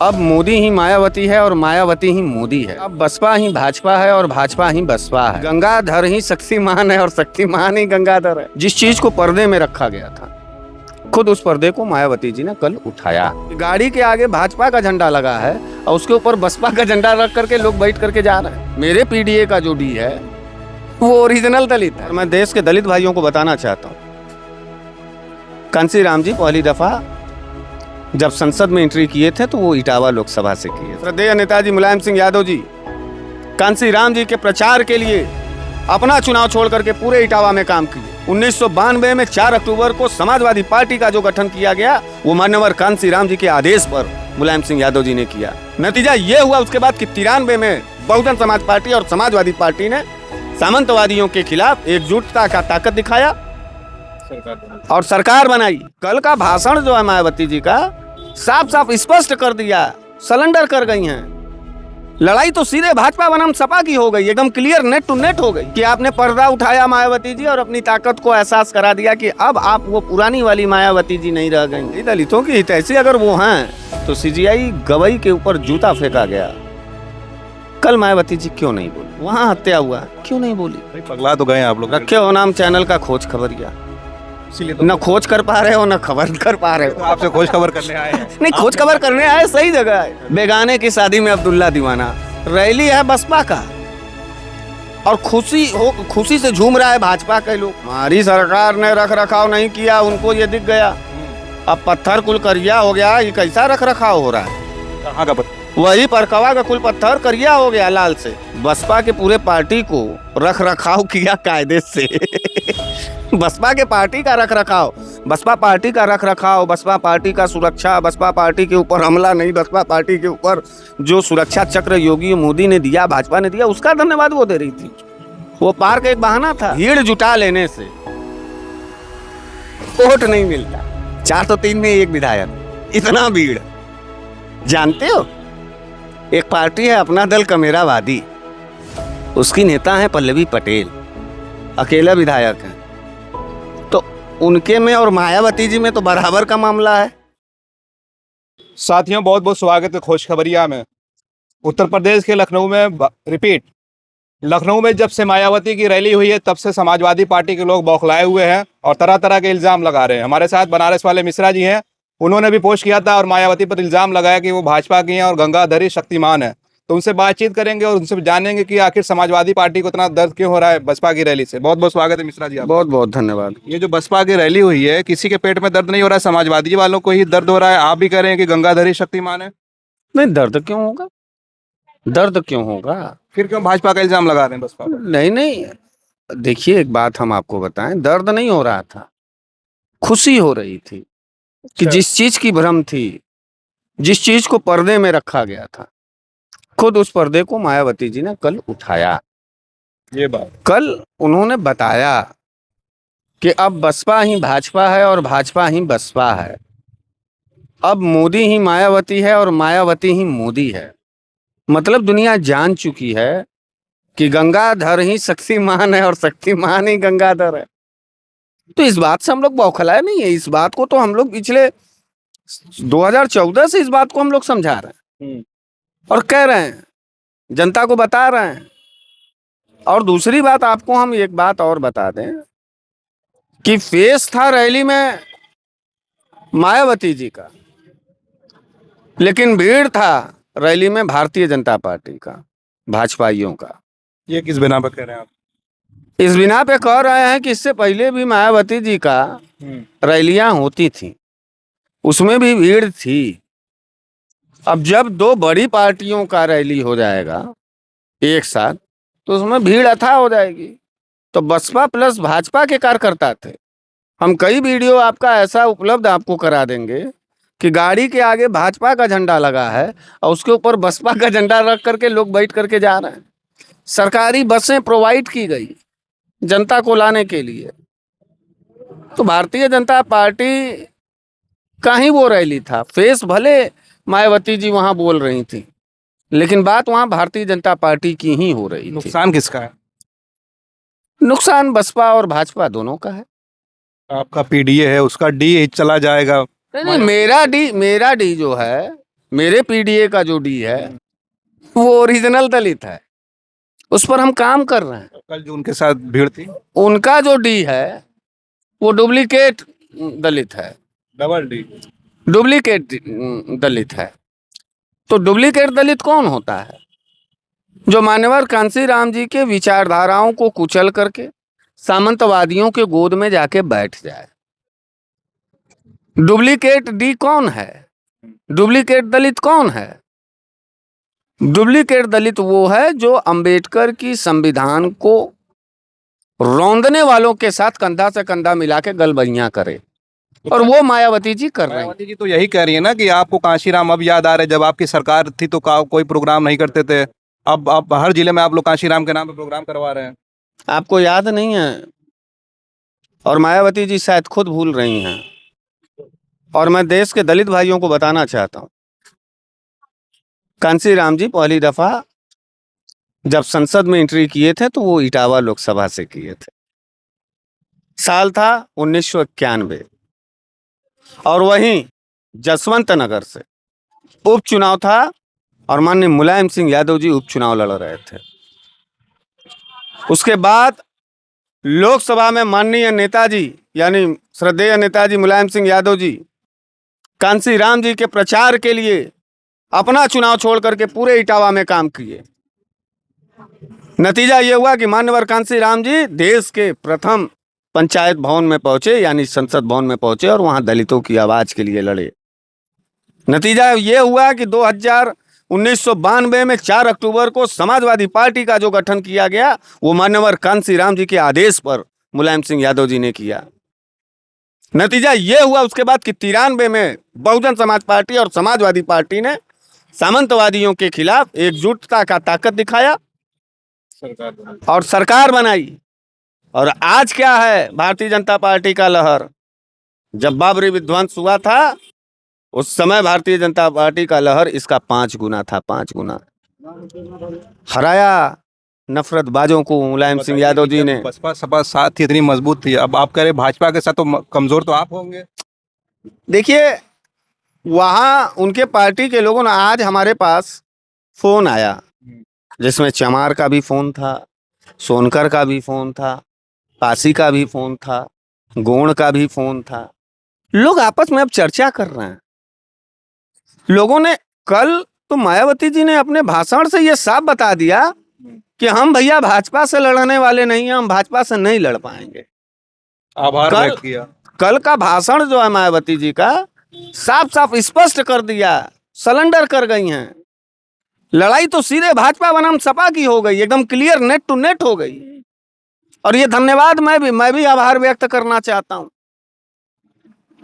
अब मोदी ही मायावती है और मायावती ही मोदी है। अब बसपा ही भाजपा है और भाजपा ही बसपा है। गंगाधर ही शक्तिमान है और शक्तिमान ही गंगाधर है। जिस चीज को पर्दे में रखा गया था, खुद उस पर्दे को मायावती जी ने कल उठाया। गाड़ी के आगे भाजपा का झंडा लगा है और उसके ऊपर बसपा का झंडा रख करके लोग बैठ करके जा रहे हैं। मेरे पीडीए का जो डी है वो ओरिजिनल दलित है। मैं देश के दलित भाइयों को बताना चाहता हूँ, कांसी राम जी पहली दफा जब संसद में एंट्री किए थे तो वो इटावा लोकसभा से किए। श्रद्धेय नेताजी मुलायम सिंह यादव जी कांसी राम जी के प्रचार के लिए अपना चुनाव छोड़ करके पूरे इटावा में काम किए। 1992 में 4 अक्टूबर को समाजवादी पार्टी का जो गठन किया गया वो माननीय कांसी राम जी के आदेश पर मुलायम सिंह यादव जी ने किया। नतीजा ये हुआ उसके बाद कि 93 में बहुजन समाज पार्टी और समाजवादी पार्टी ने सामंतवादियों के खिलाफ एकजुटता का ताकत दिखाया और सरकार बनाई। कल का भाषण जो है मायावती जी का साफ साफ स्पष्ट कर दिया, सरेंडर कर गई हैं। लड़ाई तो सीधे भाजपा बनाम सपा की हो गई, एकदम क्लियर नेट टू नेट हो गई कि आपने पर्दा उठाया मायावती जी और अपनी ताकत को एहसास करा दिया कि अब आप वो पुरानी वाली मायावती जी नहीं रह गई। दलितों की हितैषी अगर वो हैं तो सीजीआई गवई के ऊपर जूता फेंका गया। कल मायावती जी क्यों नहीं बोली? वहाँ हत्या हुआ, क्यों नहीं बोली? पगला तो गए आप लोग। रखे हो नाम चैनल का खोज खबरिया, न खोज कर पा रहे हो न खबर कर पा रहे हो। तो आपसे खोज खबर करने आए हैं। नहीं, खोज खबर करने आए, सही जगह है। बेगाने की शादी में अब्दुल्ला दीवाना रैली है बसपा का और खुशी से झूम रहा है भाजपा के लोग। हमारी सरकार ने रख रखाव नहीं किया, उनको ये दिख गया। अब पत्थर कुल करिया हो गया। ये कैसा रख रखाव हो रहा है? कहाँ का पत्थर? वही परकवा का कुल पत्थर करिया हो गया लाल से। बसपा के पूरे पार्टी को रख रखाव किया कायदे से। बसपा के पार्टी का रख रखाव, बसपा पार्टी का रख रखाव, बसपा पार्टी का सुरक्षा, बसपा पार्टी के ऊपर हमला नहीं, बसपा पार्टी के ऊपर जो सुरक्षा चक्र योगी मोदी ने दिया, भाजपा ने दिया, उसका धन्यवाद वो दे रही थी। वो पार्क एक बहाना था। भीड़ जुटा लेने से वोट नहीं मिलता। 403 में एक विधायक, इतना भीड़। जानते हो, एक पार्टी है अपना दल कमेरावादी, उसकी नेता है पल्लवी पटेल, अकेला विधायक है। तो उनके में और मायावती जी में तो बराबर का मामला है। साथियों, बहुत बहुत स्वागत है खोज खबरिया में। उत्तर प्रदेश के लखनऊ में लखनऊ में जब से मायावती की रैली हुई है तब से समाजवादी पार्टी के लोग बौखलाए हुए हैं और तरह तरह के इल्जाम लगा रहे हैं। हमारे साथ बनारस वाले मिश्रा जी हैं, उन्होंने भी पोस्ट किया था और मायावती पर इल्जाम लगाया कि वो भाजपा की हैं और गंगाधर ही शक्तिमान है। तो उनसे बातचीत करेंगे और उनसे जानेंगे कि आखिर समाजवादी पार्टी को इतना दर्द क्यों हो रहा है बसपा की रैली से। बहुत बहुत स्वागत है मिश्रा जी। बहुत बहुत धन्यवाद। ये जो बसपा की रैली हुई है, किसी के पेट में दर्द नहीं हो रहा है, समाजवादी वालों को ही दर्द हो रहा है। आप भी कह रहे हैं कि गंगाधर ही शक्तिमान है। नहीं, दर्द क्यों होगा? दर्द क्यों होगा? फिर क्यों भाजपा का इल्जाम लगा रहे हैं बसपा पर? नहीं, देखिए एक बात हम आपको बताएं, दर्द नहीं हो रहा था, खुशी हो रही थी कि जिस चीज की भ्रम थी, जिस चीज को पर्दे में रखा गया था, खुद उस पर्दे को मायावती जी ने कल उठाया। ये बात कल उन्होंने बताया कि अब बसपा ही भाजपा है और भाजपा ही बसपा है। अब मोदी ही मायावती है और मायावती ही मोदी है। मतलब दुनिया जान चुकी है कि गंगाधर ही शक्तिमान है और शक्तिमान ही गंगाधर है। तो इस बात से हम लोग बौखलाए नहीं है। इस बात को तो हम लोग पिछले 2014 से इस बात को हम लोग समझा रहे हैं और कह रहे हैं, जनता को बता रहे हैं। और दूसरी बात, आपको हम एक बात और बता दें कि फेस था रैली में मायावती जी का, लेकिन भीड़ था रैली में भारतीय जनता पार्टी का, भाजपाइयों का। ये किस बिना पर कह रहे हैं आप? इस बिना पे कह रहे हैं कि इससे पहले भी मायावती जी का रैलियां होती थी, उसमें भी भीड़ थी। अब जब 2 बड़ी पार्टियों का रैली हो जाएगा एक साथ तो उसमें भीड़ अथाह हो जाएगी। तो बसपा प्लस भाजपा के कार्यकर्ता थे। हम कई वीडियो आपका ऐसा उपलब्ध आपको करा देंगे कि गाड़ी के आगे भाजपा का झंडा लगा है और उसके ऊपर बसपा का झंडा रख करके लोग बैठ करके जा रहे हैं। सरकारी बसें प्रोवाइड की गई जनता को लाने के लिए। तो भारतीय जनता पार्टी का ही वो रैली था। फेस भले मायावती जी वहां बोल रही थी, लेकिन बात वहां भारतीय जनता पार्टी की ही हो रही थी। नुकसान किसका है? नुकसान बसपा और भाजपा दोनों का है। आपका पीडीए है, उसका डी चला जाएगा। नहीं, मेरा डी जो है मेरे पीडीए का जो डी है वो ओरिजिनल दलित है, उस पर हम काम कर रहे हैं। कल जो उनके साथ भीड़ थी, उनका जो डी है वो डुप्लीकेट दलित है, डबल डी। डुप्लीकेट दलित है। तो डुप्लीकेट दलित कौन होता है? जो मान्यवर कांशीराम जी के विचारधाराओं को कुचल करके सामंतवादियों के गोद में जाके बैठ जाए। डुप्लीकेट डी कौन है? डुप्लीकेट दलित कौन है? डुप्लीकेट दलित वो है जो अंबेडकर की संविधान को रौंदने वालों के साथ कंधा से कंधा मिला के गलबैयां करे, और वो मायावती जी कर रहे हैं। मायावती जी तो यही कह रही है ना कि आपको कांशीराम अब याद आ रहे, जब आपकी सरकार थी तो कोई प्रोग्राम नहीं करते थे, अब हर जिले में आप लोग कांशीराम के नाम पे प्रोग्राम करवा रहे हैं। आपको याद नहीं है, और मायावती जी शायद खुद भूल रही हैं। और मैं देश के दलित भाइयों को बताना चाहता हूं, कांशीराम जी पहली दफा जब संसद में एंट्री किए थे तो वो इटावा लोकसभा से किए थे। साल था 1991, और वहीं जसवंत नगर से उपचुनाव था, और माननीय मुलायम सिंह यादव जी उपचुनाव लड़ रहे थे। उसके बाद लोकसभा में माननीय नेताजी यानी श्रद्धेय नेताजी मुलायम सिंह यादव जी कांशीराम जी के प्रचार के लिए अपना चुनाव छोड़ करके पूरे इटावा में काम किए। नतीजा ये हुआ कि मान्यवर कांशीराम जी देश के प्रथम पंचायत भवन में पहुंचे, यानी संसद भवन में पहुंचे, और वहां दलितों की आवाज के लिए लड़े। नतीजा ये हुआ कि 1992 में 4 अक्टूबर को समाजवादी पार्टी का जो गठन किया गया वो मान्यवर कांशीराम जी के आदेश पर मुलायम सिंह यादव जी ने किया। नतीजा ये हुआ उसके बाद कि 93 में बहुजन समाज पार्टी और समाजवादी पार्टी ने सामंतवादियों के खिलाफ एकजुटता का ताकत दिखाया और सरकार बनाई। और आज क्या है भारतीय जनता पार्टी का लहर? जब बाबरी विध्वंस हुआ था उस समय भारतीय जनता पार्टी का लहर इसका 5 गुना था, 5 गुना। हराया नफरतबाजों को मुलायम सिंह यादव जी ने। बसपा सपा साथ थी, इतनी मजबूत थी, अब आप कह रहे भाजपा के साथ तो कमजोर तो आप होंगे। देखिए, वहां उनके पार्टी के लोगों ने, आज हमारे पास फोन आया जिसमें चमार का भी फोन था, सोनकर का भी फोन था, काशी का भी फोन था, गोंड का भी फोन था। लोग आपस में अब चर्चा कर रहे हैं। लोगों ने कल तो मायावती जी ने अपने भाषण से ये साफ बता दिया कि हम भैया भाजपा से लड़ने वाले नहीं हैं, हम भाजपा से नहीं लड़ पाएंगे। आभार व्यक्त किया। कल का भाषण जो है मायावती जी का साफ साफ स्पष्ट कर दिया, सरेंडर कर गई हैं। लड़ाई तो सीधे भाजपा बनाम सपा की हो गई, एकदम क्लियर, नेट टू नेट हो गई। और ये धन्यवाद मैं भी आभार व्यक्त करना चाहता हूं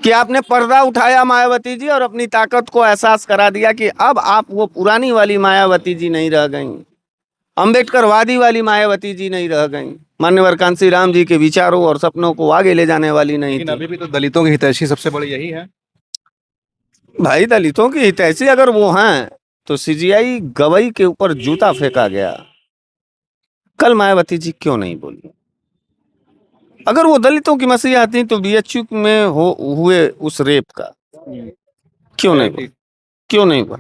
कि आपने पर्दा उठाया मायावती जी, और अपनी ताकत को एहसास करा दिया कि अब आप वो पुरानी वाली मायावती जी नहीं रह गई, अंबेडकरवादी वाली मायावती जी नहीं रह गई, मान्यवर कांशीराम जी के विचारों और सपनों को आगे ले जाने वाली नहीं लेकिन थी। अभी भी तो दलितों की हितैषी सबसे बड़ी यही है। भाई, दलितों की हितैषी अगर वो हैं तो सीजीआई गवई के ऊपर जूता फेंका गया। कल मायावती जी क्यों नहीं बोली? अगर वो दलितों की मसीहा थी तो बीएचयू में हुए उस रेप का क्यों नहीं बोली? क्यों नहीं हुआ?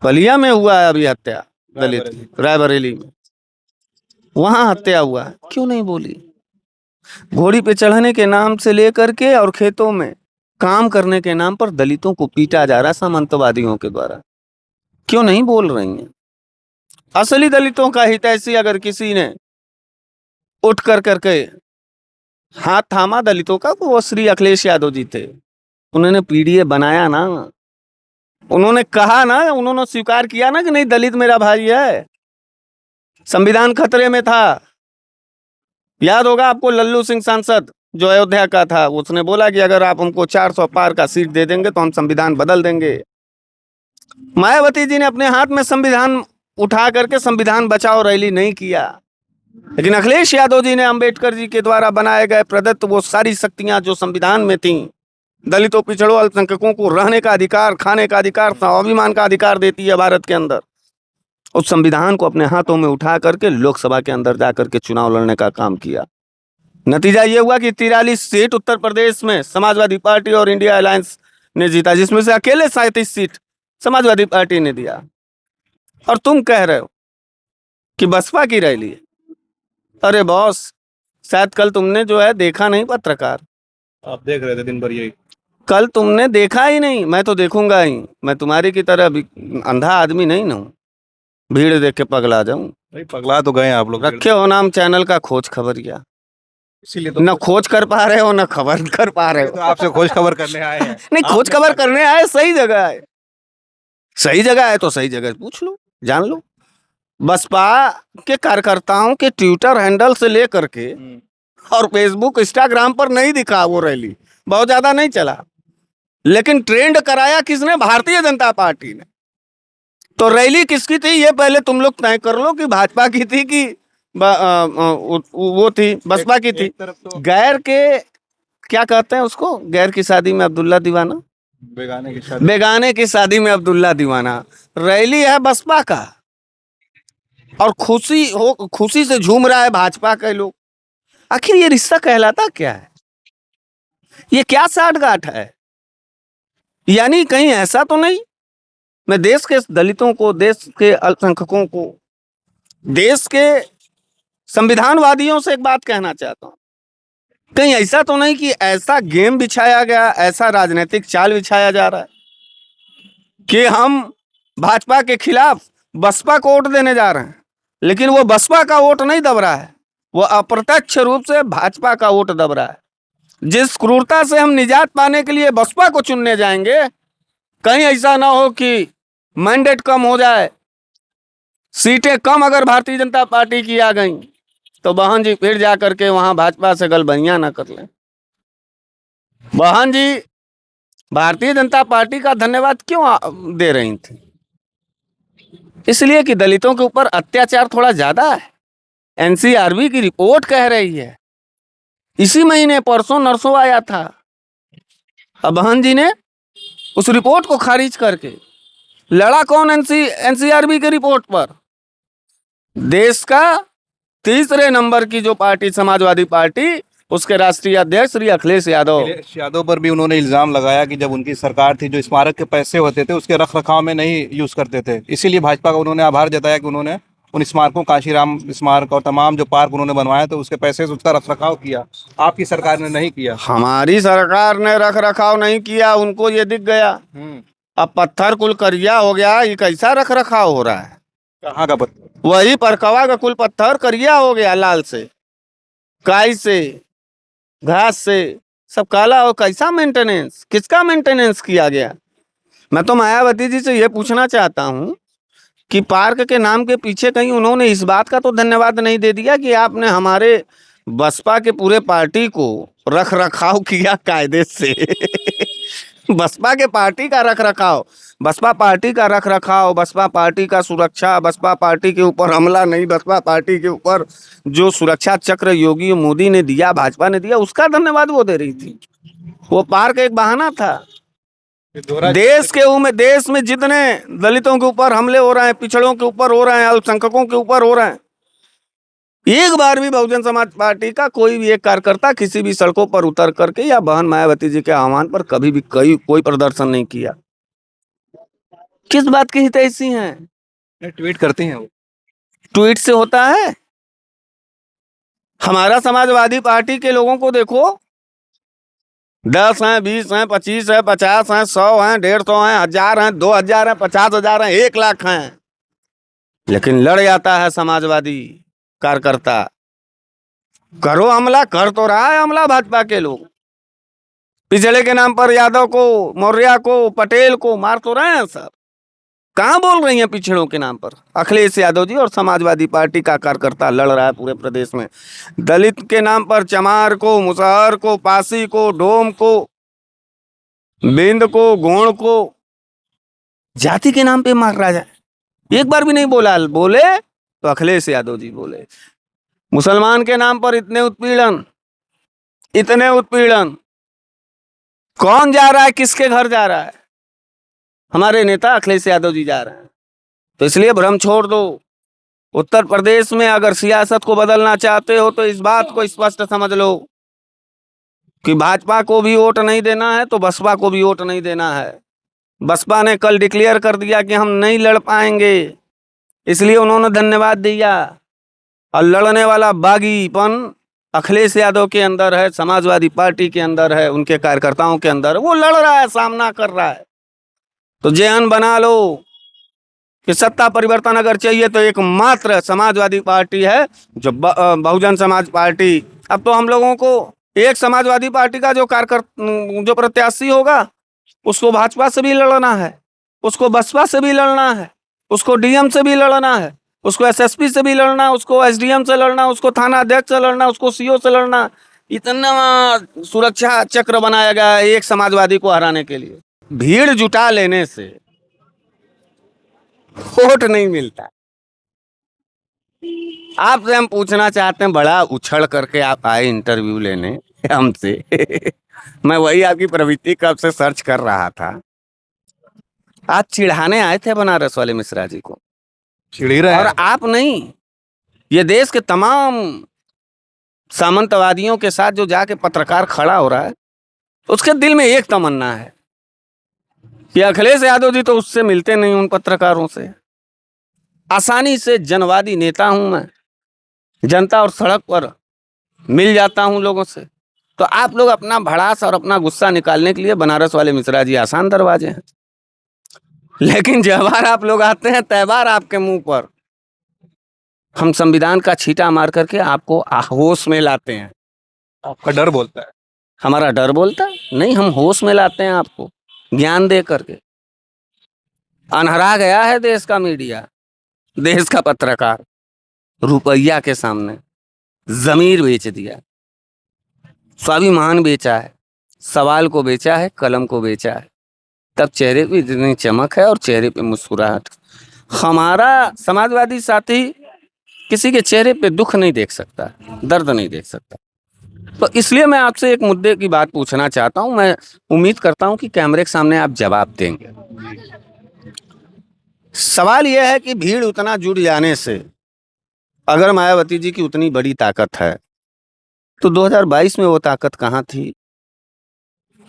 बलिया में हुआ है अभी हत्या, दलित रायबरेली में, वहां हत्या हुआ है, क्यों नहीं बोली? घोड़ी पे चढ़ने के नाम से लेकर के और खेतों में काम करने के नाम पर दलितों को पीटा जा रहा सामंतवादियों के द्वारा, क्यों नहीं बोल रही हैं? असली दलितों का हितैषी अगर किसी ने उठ कर करके हाथ थामा दलितों का, तो वो श्री अखिलेश यादव जी थे। उन्होंने पीडीए बनाया ना, उन्होंने कहा ना, उन्होंने स्वीकार किया ना कि नहीं दलित मेरा भाई है। संविधान खतरे में था। याद होगा आपको, लल्लू सिंह सांसद जो अयोध्या का था, उसने बोला कि अगर आप हमको 400 पार का सीट दे देंगे तो हम संविधान बदल देंगे। मायावती जी ने अपने हाथ में संविधान उठा करके संविधान बचाओ रैली नहीं किया, लेकिन अखिलेश यादव जी ने अंबेडकर जी के द्वारा बनाए गए प्रदत्त वो सारी शक्तियां जो संविधान में थीं, दलितों, पिछड़ों, अल्पसंख्यकों को रहने का अधिकार, खाने का अधिकार, स्वाभिमान का अधिकार देती है भारत के अंदर, उस संविधान को अपने हाथों में उठा करके लोकसभा के अंदर जाकर के चुनाव लड़ने का काम किया। नतीजा ये हुआ कि 43 सीट उत्तर प्रदेश में समाजवादी पार्टी और इंडिया अलायंस ने जीता, जिसमें से अकेले 37 सीट समाजवादी पार्टी ने दिया, और तुम कह रहे हो कि बसपा की रैली है। अरे बॉस, शायद कल तुमने जो है देखा नहीं पत्रकार, आप देख रहे थे दिन भर यही। कल तुमने देखा ही नहीं। मैं तो देखूंगा ही, मैं तुम्हारी की तरह अंधा आदमी नहीं ना हूं, भीड़ देख के पगला जाऊं। नहीं, पगला तो गए आप लोग, रखे हो नाम चैनल का खोज खबरिया, इसीलिए तो न खोज कर पा रहे हो न खबर कर पा रहे तो हो। आपसे खोज खबर करने आए हैं। नहीं, खोज खबर करने आए, सही जगह है, सही जगह है तो सही जगह पूछ लो, जान लो। बसपा के कार्यकर्ताओं के ट्विटर हैंडल से लेकर के और फेसबुक इंस्टाग्राम पर नहीं दिखा वो रैली, बहुत ज्यादा नहीं चला, लेकिन ट्रेंड कराया किसने? भारतीय जनता पार्टी ने। तो रैली किसकी थी ये पहले तुम लोग तय कर लो कि भाजपा की थी कि वो थी बसपा की थी। तो गैर के क्या कहते हैं उसको, गैर की शादी में अब्दुल्ला दीवाना, बेगाने की शादी, बेगाने की शादी में अब्दुल्ला दीवाना। रैली है बसपा का, और खुशी से झूम रहा है भाजपा के लोग। आखिर ये रिश्ता कहलाता क्या है? ये क्या साठगांठ है? यानी कहीं ऐसा तो नहीं, मैं देश के दलितों को, देश के अल्पसंख्यकों को, देश के संविधानवादियों से एक बात कहना चाहता हूं, कहीं ऐसा तो नहीं कि ऐसा गेम बिछाया गया, ऐसा राजनीतिक चाल बिछाया जा रहा है कि हम भाजपा के खिलाफ बसपा को वोट देने जा रहे हैं, लेकिन वो बसपा का वोट नहीं दब रहा है, वो अप्रत्यक्ष रूप से भाजपा का वोट दब रहा है। जिस क्रूरता से हम निजात पाने के लिए बसपा को चुनने जाएंगे, कहीं ऐसा ना हो कि मैंडेट कम हो जाए, सीटें कम अगर भारतीय जनता पार्टी की आ गई तो बहन जी फिर जा करके वहां भाजपा से गलबनियां ना कर लें। बहन जी भारतीय जनता पार्टी का धन्यवाद क्यों दे रही थी? इसलिए कि दलितों के ऊपर अत्याचार थोड़ा ज्यादा है। एनसीआरबी की रिपोर्ट कह रही है, इसी महीने परसों नरसों आया था, अब बहन जी ने उस रिपोर्ट को खारिज करके लड़ा कौन? एनसीआरबी की रिपोर्ट पर देश का तीसरे नंबर की जो पार्टी समाजवादी पार्टी, उसके राष्ट्रीय अध्यक्ष श्री अखिलेश यादव। अखिलेश यादव पर भी उन्होंने इल्जाम लगाया कि जब उनकी सरकार थी, जो स्मारक के पैसे होते थे उसके रख रखाव में नहीं यूज करते थे, इसीलिए भाजपा का उन्होंने आभार जताया कि उन्होंने उन स्मारकों, कांशीराम स्मारक और तमाम जो पार्क उन्होंने बनवाए तो उसके पैसे से उसका रख रखाव किया। आपकी सरकार ने नहीं किया। हमारी सरकार ने रख रखाव नहीं किया, उनको ये दिख गया। अब पत्थर कुल करिया हो गया, ये कैसा रख रखाव हो रहा है? कहाँ का पत्थर? वही परकवा का कुल पत्थर करिया हो गया, लाल से, काई से, घास से, सब काला हो। कैसा मेंटेनेंस, किसका मेंटेनेंस किया गया? मैं तो मायावती जी से ये पूछना चाहता हूँ कि पार्क के नाम के पीछे कहीं उन्होंने इस बात का तो धन्यवाद नहीं दे दिया कि आपने हमारे बसपा के पूरे पार्टी को रख रखाव किया कायदे से। बसपा के पार्टी का रख रखाव, बसपा पार्टी का रख रखाव, बसपा पार्टी का सुरक्षा, बसपा पार्टी के ऊपर हमला नहीं, बसपा पार्टी के ऊपर जो सुरक्षा चक्र योगी मोदी ने दिया, भाजपा ने दिया, उसका धन्यवाद वो दे रही थी। वो पार्क एक बहाना था। देश में जितने दलितों के ऊपर हमले हो रहे हैं, पिछड़ों के ऊपर हो रहे हैं, अल्पसंख्यकों के ऊपर हो रहे हैं, एक बार भी बहुजन समाज पार्टी का कोई भी एक कार्यकर्ता किसी भी सड़कों पर उतर करके या बहन मायावती जी के आह्वान पर कभी भी कोई प्रदर्शन नहीं किया। किस बात की हितैषी हैं? ट्वीट करते हैं वो, ट्वीट से होता है? हमारा समाजवादी पार्टी के लोगों को देखो, 10 हैं, 20 हैं, 25 हैं, 50 हैं, 100 हैं, 150 हैं, 1000 हैं, 2000 हैं, 50,000 हैं, 1 लाख हैं, लेकिन लड़ जाता है समाजवादी कार्यकर्ता। करो हमला, कर तो रहा है हमला भाजपा के लोग, पिछड़े के नाम पर यादव को, मौर्य को, पटेल को मार तो रहे हैं सर। कहाँ बोल रही हैं पिछड़ों के नाम पर? अखिलेश यादव जी और समाजवादी पार्टी का कार्यकर्ता लड़ रहा है पूरे प्रदेश में। दलित के नाम पर चमार को, मुसहर को, पासी को, डोम को, बिंद को, गोंड को जाति के नाम पे मार रहा है। एक बार भी नहीं बोला, बोले तो अखिलेश यादव जी बोले। मुसलमान के नाम पर इतने उत्पीड़न, इतने उत्पीड़न, कौन जा रहा है, किसके घर जा रहा है? हमारे नेता अखिलेश यादव जी जा रहे हैं। तो इसलिए भ्रम छोड़ दो। उत्तर प्रदेश में अगर सियासत को बदलना चाहते हो तो इस बात को स्पष्ट समझ लो कि भाजपा को भी वोट नहीं देना है तो बसपा को भी वोट नहीं देना है। बसपा ने कल डिक्लेयर कर दिया कि हम नहीं लड़ पाएंगे, इसलिए उन्होंने धन्यवाद दिया। और लड़ने वाला बागीपन अखिलेश यादव के अंदर है, समाजवादी पार्टी के अंदर है, उनके कार्यकर्ताओं के अंदर है। वो लड़ रहा है, सामना कर रहा है। तो जहन बना लो कि सत्ता परिवर्तन अगर चाहिए तो एकमात्र समाजवादी पार्टी है, जो बहुजन समाज पार्टी। अब तो हम लोगों को एक समाजवादी पार्टी का जो प्रत्याशी होगा उसको भाजपा से भी लड़ना है, उसको बसपा से भी लड़ना है, उसको डीएम से भी लड़ना है, उसको एसएसपी से भी लड़ना, उसको एसडीएम से लड़ना, उसको थाना अध्यक्ष से लड़ना, उसको सीओ से लड़ना। इतना सुरक्षा चक्र बनाया गया है एक समाजवादी को हराने के लिए। भीड़ जुटा लेने से वोट नहीं मिलता। आपसे हम पूछना चाहते हैं, बड़ा उछल करके आप आए इंटरव्यू लेने हमसे मैं वही आपकी प्रवृत्ति कब से सर्च कर रहा था। आप चिढ़ाने आए थे बनारस वाले मिश्रा जी को, चिढ़ ही रहे और हैं। आप नहीं, ये देश के तमाम सामंतवादियों के साथ जो जाके पत्रकार खड़ा हो रहा है, उसके दिल में एक तमन्ना है कि अखिलेश यादव जी तो उससे मिलते नहीं, उन पत्रकारों से। आसानी से जनवादी नेता हूं मैं, जनता और सड़क पर मिल जाता हूं लोगों से। तो आप लोग अपना भड़ास और अपना गुस्सा निकालने के लिए बनारस वाले मिश्रा जी आसान दरवाजे हैं। लेकिन जब बार आप लोग आते हैं तय बार आपके मुंह पर हम संविधान का छींटा मार करके आपको होश में लाते हैं। आपका डर बोलता है। हमारा डर बोलता है? नहीं, हम होश में लाते हैं आपको ज्ञान दे करके। अनहरा गया है देश का मीडिया, देश का पत्रकार, रुपया के सामने जमीर बेच दिया, स्वाभिमान बेचा है, सवाल को बेचा है, कलम को बेचा है। तब चेहरे पे इतनी चमक है और चेहरे पे मुस्कुराहट। हमारा समाजवादी साथी किसी के चेहरे पे दुख नहीं देख सकता, दर्द नहीं देख सकता। तो इसलिए मैं आपसे एक मुद्दे की बात पूछना चाहता हूं। मैं उम्मीद करता हूं कि कैमरे के सामने आप जवाब देंगे। सवाल यह है कि भीड़ उतना जुड़ जाने से अगर मायावती जी की उतनी बड़ी ताकत है तो 2022 में वो ताकत कहाँ थी,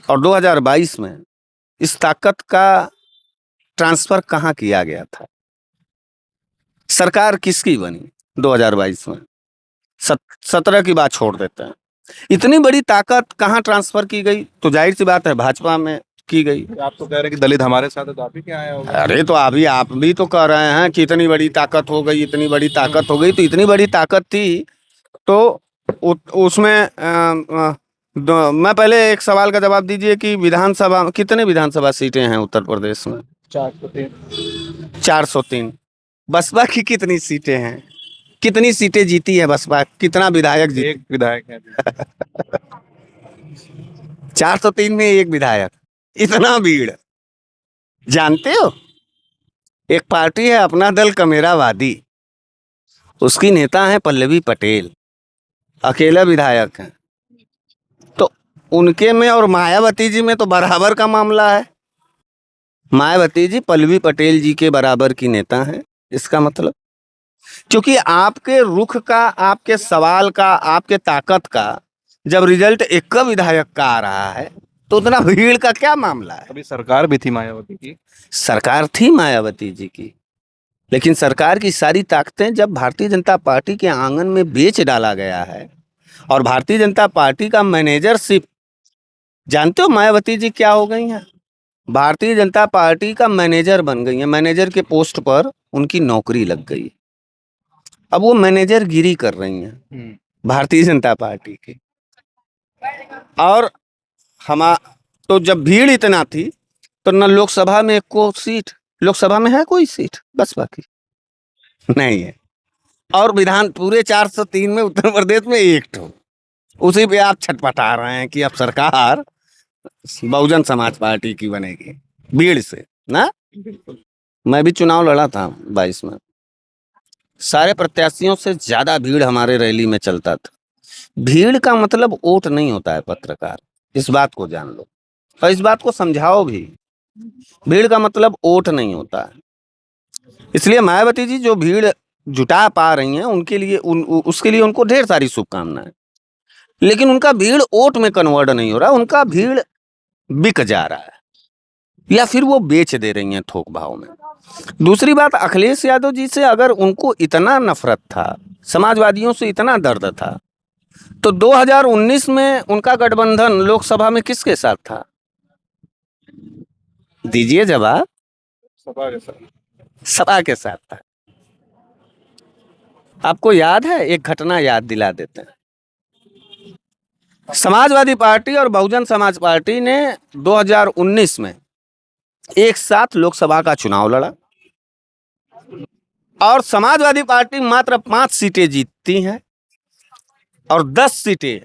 और 2022 में इस ताकत का ट्रांसफर कहाँ किया गया था? सरकार किसकी बनी 2022 में? 17 की बात छोड़ देते हैं। इतनी बड़ी ताकत कहाँ ट्रांसफर की गई? तो जाहिर सी बात है भाजपा में की गई। आप तो कह रहे हैं कि दलित हमारे साथ है, तो आप ही क्या आया होगा? अरे तो अभी आप भी तो कह रहे हैं कि इतनी बड़ी ताकत हो गई, इतनी बड़ी ताकत हो गई। तो इतनी बड़ी ताकत थी तो उसमें मैं पहले एक सवाल का जवाब दीजिए कि विधानसभा कितने विधानसभा सीटें हैं उत्तर प्रदेश में? 403। बसपा की कितनी सीटें हैं? कितनी सीटें जीती है बसपा? कितना विधायक जीते? एक विधायक है। 403 में एक विधायक। इतना भीड़। जानते हो, एक पार्टी है अपना दल कमेरावादी, उसकी नेता है पल्लवी पटेल, अकेला विधायक है। तो उनके में और मायावती जी में तो बराबर का मामला है। मायावती जी पल्लवी पटेल जी के बराबर की नेता है। इसका मतलब क्योंकि आपके रुख का, आपके सवाल का, आपके ताकत का जब रिजल्ट एक विधायक का आ रहा है तो उतना भीड़ का क्या मामला है? अभी सरकार भी थी मायावती की। सरकार थी मायावती जी की, लेकिन सरकार की सारी ताकतें जब भारतीय जनता पार्टी के आंगन में बेच डाला गया है और भारतीय जनता पार्टी का मैनेजरशिप, जानते हो मायावती जी क्या हो गई हैं? भारतीय जनता पार्टी का मैनेजर बन गई है। मैनेजर के पोस्ट पर उनकी नौकरी लग गई। अब वो मैनेजर गिरी कर रही हैं भारतीय जनता पार्टी की। और तो जब भीड़ इतना थी तो न लोकसभा में को सीट, लोकसभा में है कोई सीट बसपा की? नहीं है। और विधान पूरे 403 में उत्तर प्रदेश में एक ठो, उसी पे आप छटपटा रहे हैं कि अब सरकार बहुजन समाज पार्टी की बनेगी भीड़ से ना। मैं भी चुनाव लड़ा था 22 में, सारे प्रत्याशियों से ज्यादा भीड़ हमारे रैली में चलता था। भीड़ का मतलब वोट नहीं होता है पत्रकार, इस बात को जान लो और इस बात को समझाओ भी। भीड़ का मतलब वोट नहीं होता है। इसलिए मायावती जी जो भीड़ जुटा पा रही हैं उनके लिए उसके लिए उनको ढेर सारी शुभकामनाएं, लेकिन उनका भीड़ वोट में कन्वर्ट नहीं हो रहा, उनका भीड़ बिक जा रहा है। या फिर वो बेच दे रही हैं थोक भाव में। दूसरी बात, अखिलेश यादव जी से अगर उनको इतना नफरत था, समाजवादियों से इतना दर्द था, तो 2019 में उनका गठबंधन लोकसभा में किसके साथ था? दीजिए जवाब। सपा के साथ था। आपको याद है? एक घटना याद दिला देते हैं। समाजवादी पार्टी और बहुजन समाज पार्टी ने 2019 में एक साथ लोकसभा का चुनाव लड़ा और समाजवादी पार्टी मात्र 5 सीटें जीतती हैं और 10 सीटें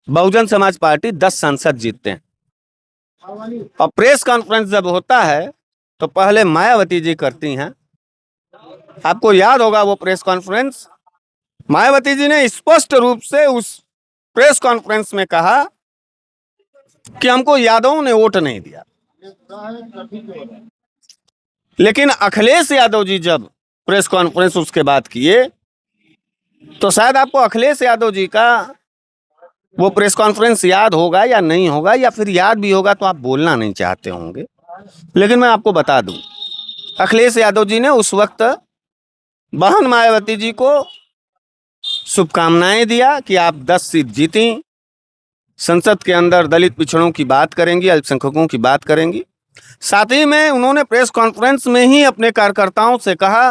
बहुजन समाज पार्टी 10 सांसद जीतते हैं। और प्रेस कॉन्फ्रेंस जब होता है तो पहले मायावती जी करती हैं। आपको याद होगा वो प्रेस कॉन्फ्रेंस, मायावती जी ने स्पष्ट रूप से उस प्रेस कॉन्फ्रेंस में कहा कि हमको यादवों ने वोट नहीं दिया। लेकिन अखिलेश यादव जी जब प्रेस कॉन्फ्रेंस उसके बाद किए तो शायद आपको अखिलेश यादव जी का वो प्रेस कॉन्फ्रेंस याद होगा या नहीं होगा, या फिर याद भी होगा तो आप बोलना नहीं चाहते होंगे। लेकिन मैं आपको बता दूं, अखिलेश यादव जी ने उस वक्त बहन मायावती जी को शुभकामनाएं दिया कि आप 10 सीट जीती, संसद के अंदर दलित पिछड़ों की बात करेंगी, अल्पसंख्यकों की बात करेंगी। साथ ही में उन्होंने प्रेस कॉन्फ्रेंस में ही अपने कार्यकर्ताओं से कहा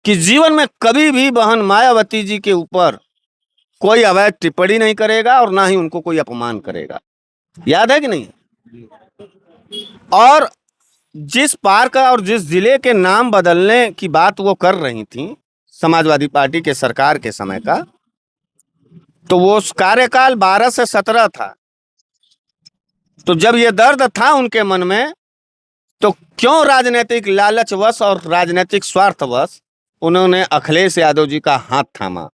कि जीवन में कभी भी बहन मायावती जी के ऊपर कोई अवैध टिप्पणी नहीं करेगा और ना ही उनको कोई अपमान करेगा। याद है कि नहीं? और जिस पार्क और जिस जिले के नाम बदलने की बात वो कर रही थी समाजवादी पार्टी के सरकार के समय का, तो वो कार्यकाल 12 से 17 था। तो जब ये दर्द था उनके मन में, तो क्यों राजनीतिक लालचवश और राजनीतिक स्वार्थवश उन्होंने अखिलेश यादव जी का हाथ थामा?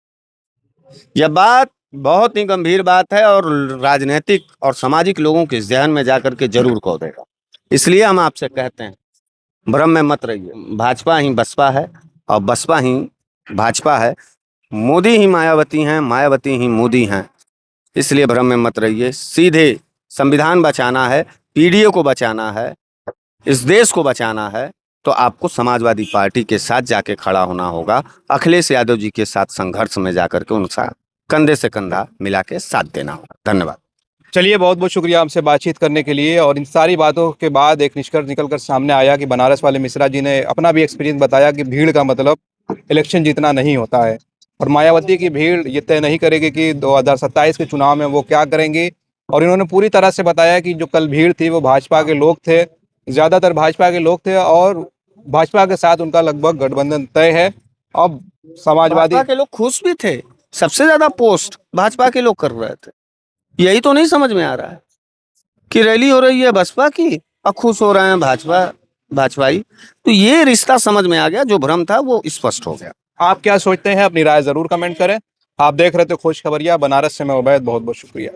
यह बात बहुत ही गंभीर बात है और राजनीतिक और सामाजिक लोगों के जहन में जाकर के जरूर कौंधेगा। इसलिए हम आपसे कहते हैं, भ्रम में मत रहिए। भाजपा ही बसपा है और बसपा ही भाजपा है। मोदी ही मायावती हैं, मायावती ही मोदी हैं। इसलिए भ्रम में मत रहिए। सीधे संविधान बचाना है, पीडीओ को बचाना है, इस देश को बचाना है, तो आपको समाजवादी पार्टी के साथ जाके खड़ा होना होगा। अखिलेश यादव जी के साथ संघर्ष में जाकर के उनका कंधे से कंधा मिला के साथ देना होगा। धन्यवाद। चलिए, बहुत बहुत शुक्रिया हमसे बातचीत करने के लिए। और इन सारी बातों के बाद एक निष्कर्ष निकल कर सामने आया कि बनारस वाले मिश्रा जी ने अपना भी एक्सपीरियंस बताया कि भीड़ का मतलब इलेक्शन जीतना नहीं होता है। और मायावती की भीड़ ये तय नहीं करेगी कि 2027 के चुनाव में वो क्या करेंगी। और इन्होंने पूरी तरह से बताया कि जो कल भीड़ थी वो भाजपा के लोग थे, ज़्यादातर भाजपा के लोग थे और भाजपा के साथ उनका लगभग गठबंधन तय है। अब समाजवादी भाजपा के लोग खुश भी थे, सबसे ज्यादा पोस्ट भाजपा के लोग कर रहे थे। यही तो नहीं समझ में आ रहा है कि रैली हो रही है बसपा की और खुश हो रहे हैं भाजपाई। तो ये रिश्ता समझ में आ गया, जो भ्रम था वो स्पष्ट हो गया। आप क्या सोचते हैं? अपनी राय जरूर कमेंट करें। आप देख रहे थे खोज खबरिया बनारस से मैं उबैद, बहुत बहुत शुक्रिया।